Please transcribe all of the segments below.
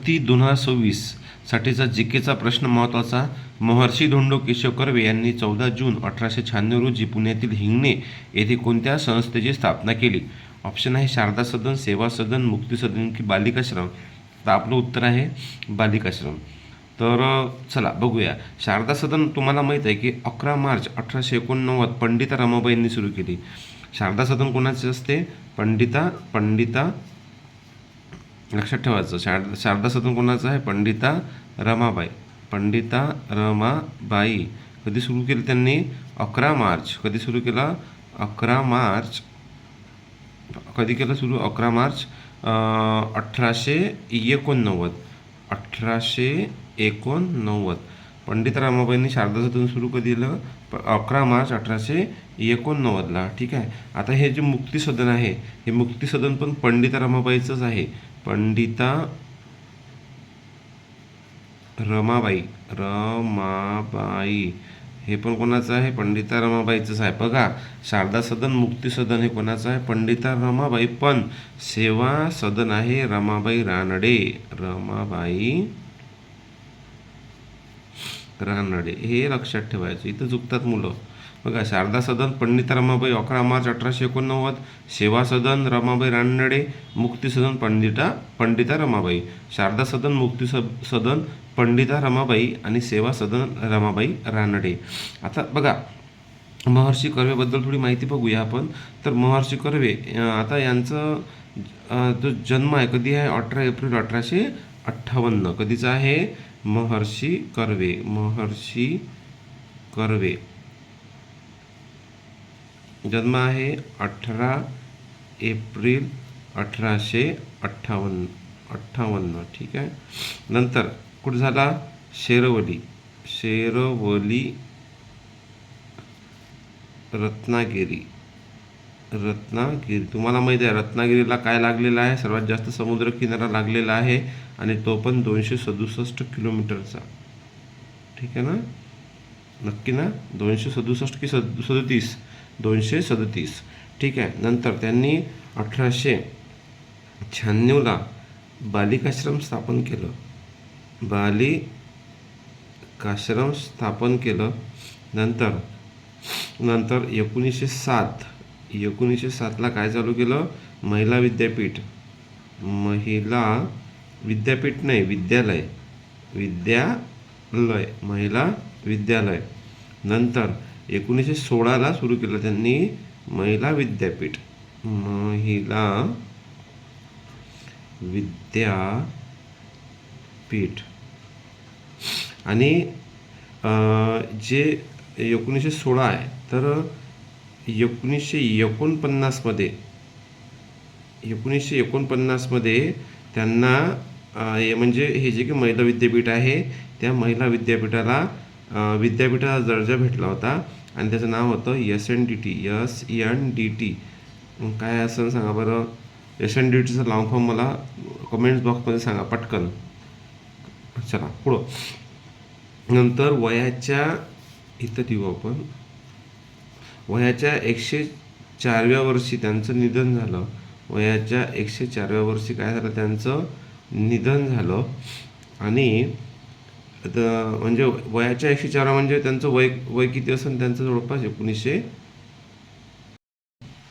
भरती 2026 साठीचा जीकेचा प्रश्न महत्त्वाचा. महर्षी धोंडो केशव कर्वे यांनी 14 जून 1896 रोजी पुण्यातील हिंगणे येथे कोणत्या संस्थेची स्थापना केली? ऑप्शन आहे शारदा सदन, सेवा सदन, मुक्ती सदन की बालिकाश्रम. तर आपलं उत्तर आहे बालिकाश्रम. तर चला बघूया. शारदा सदन तुम्हाला माहीत आहे की 11 मार्च 1889 पंडिता रमाबाईंनी सुरू केली. शारदा सदन कोणाचे असते? पंडिता लक्षात ठेवायचं. शारदा सदन कोणाचं आहे? पंडिता रमाबाई. कधी सुरू केलं त्यांनी? 11 मार्च. कधी सुरू केलं? 11 मार्च. कधी केलं सुरू? 11 मार्च 1889. 1889 पंडिता रमाबाईंनी शारदा सदन सुरू कधी केलं? 11 मार्च 1889ला. ठीक आहे. आता हे जे मुक्ती सदन आहे, हे मुक्ती सदन पण पंडिता रमाबाईचंच आहे. पंडिता रमाबाई हे पण कोणाचं आहे? पंडिता रमाबाईचंच आहे. बघा, शारदा सदन, मुक्ती सदन हे कोणाचं आहे? पंडिता रमाबाई. पण सेवा सदन आहे रमाबाई रानडे. हे लक्षात ठेवायचं. इथं चुकतात मुलं. बघा, शारदा सदन पंडिता रमाबाई 11 मार्च 1889, सेवा सदन रमाबाई रानडे, मुक्ती सदन पंडिता रमाबाई. शारदा सदन, मुक्ती सदन पंडिता रमाबाई आणि सेवा सदन रमाबाई रानडे. आता बघा, महर्षी कर्वेबद्दल थोडी माहिती बघूया आपण. तर महर्षी कर्वे आता यांचं जो जन्म आहे कधी आहे? 18 एप्रिल 1858. कधीचा आहे? महर्षी कर्वे जन्म आहे 18 एप्रिल 1858. ठीक आहे. नंतर कुठं झाला? शेरवली रत्नागिरी. तुम्हाला माहिती आहे रत्नागिरीला काय लागलेला आहे? सर्वात जास्त समुद्र किनारा लागलेला आहे आणि तो पण 267 किलोमीटरचा. ठीक आहे ना? नक्की ना? 267 की 37? 237. ठीक आहे. नंतर त्यांनी 1896ला बालिकाश्रम स्थापन केलं. नंतर 1907ला काय चालू केलं? महिला विद्यापीठ नाही, महिला विद्यालय. नंतर 1916ला सुरू केलं त्यांनी महिला विद्यापीठ. आणि जे 1916 आहे तर 1949मध्ये त्यांना म्हणजे हे जे काही महिला विद्यापीठ आहे त्या महिला विद्यापीठाला दर्जा भेटला होता आणि त्याचं नाव होतं SNDT. काय असं सांगा बरं? SNDTचं लॉंग फॉर्म मला कमेंट्स बॉक्समध्ये सांगा पटकन. चला पुढं. नंतर वयाच्या इथं देऊ आपण. वयाच्या 104व्या वर्षी त्यांचं निधन झालं. वयाच्या 104व्या वर्षी काय झालं? त्यांचं निधन झालं. आणि म्हणजे वयाच्या 104 म्हणजे त्यांचं वय किती असेल? त्यांचं जवळपास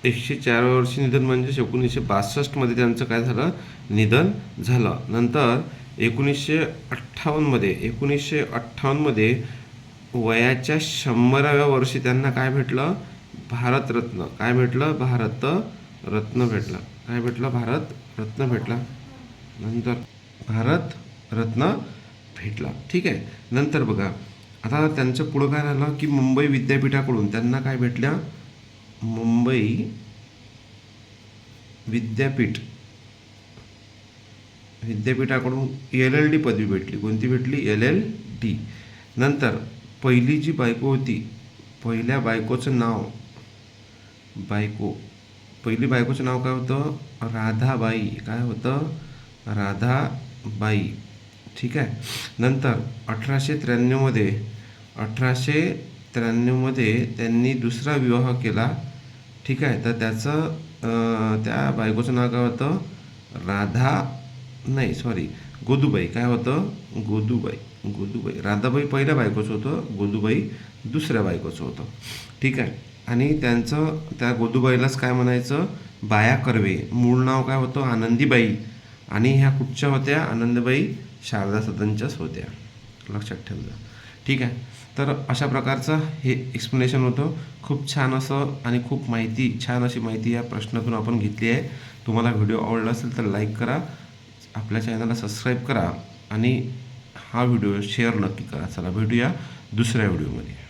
104 वर्षी निधन म्हणजे 1962मध्ये त्यांचं काय झालं? निधन झालं. नंतर 1958मध्ये वयाच्या 100व्या वर्षी त्यांना काय भेटलं? भारतरत्न. काय भेटलं? भारतरत्न भेटला. नंतर भारतरत्न भेटला. ठीक आहे. नंतर बघा, आता त्यांचं पुढं काय झालं की मुंबई विद्यापीठाकडून त्यांना काय भेटल्या? मुंबई विद्यापीठाकडून LLD पदवी भेटली. कोणती भेटली? LLD. नंतर पहिली जी बायको होती, पहिल्या बायकोचं नाव पहिली बायकोचं नाव काय होतं? राधाबाई. काय होतं? राधाबाई. ठीक आहे. नंतर 1893मध्ये त्यांनी दुसरा विवाह केला. ठीक आहे. तर त्या बायकोचं नाव काय होतं? गोदूबाई काय होतं? गोदूबाई राधाबाई पहिल्या बायकोचं होतं, गोदूबाई दुसऱ्या बायकोचं होतं. ठीक आहे. आणि त्यांचं त्या गोदूबाईलाच काय म्हणायचं? बाया कर्वे. मूळ नाव काय होतं? आनंदीबाई. आणि ह्या कुठच्या होत्या? आनंदीबाई शारदा सदनच्याच होत्या. लक्षात ठेवलं. ठीक आहे. तर अशा प्रकारचं हे एक्सप्लेनेशन होतं. खूप छान असं आणि खूप छान अशी माहिती या प्रश्नातून आपण घेतली आहे. तुम्हाला व्हिडिओ आवडला असेल तर लाईक करा, आपल्या चॅनलला सबस्क्राईब करा आणि हा व्हिडिओ शेअर नक्की करा. चला भेटूया दुसऱ्या व्हिडिओमध्ये.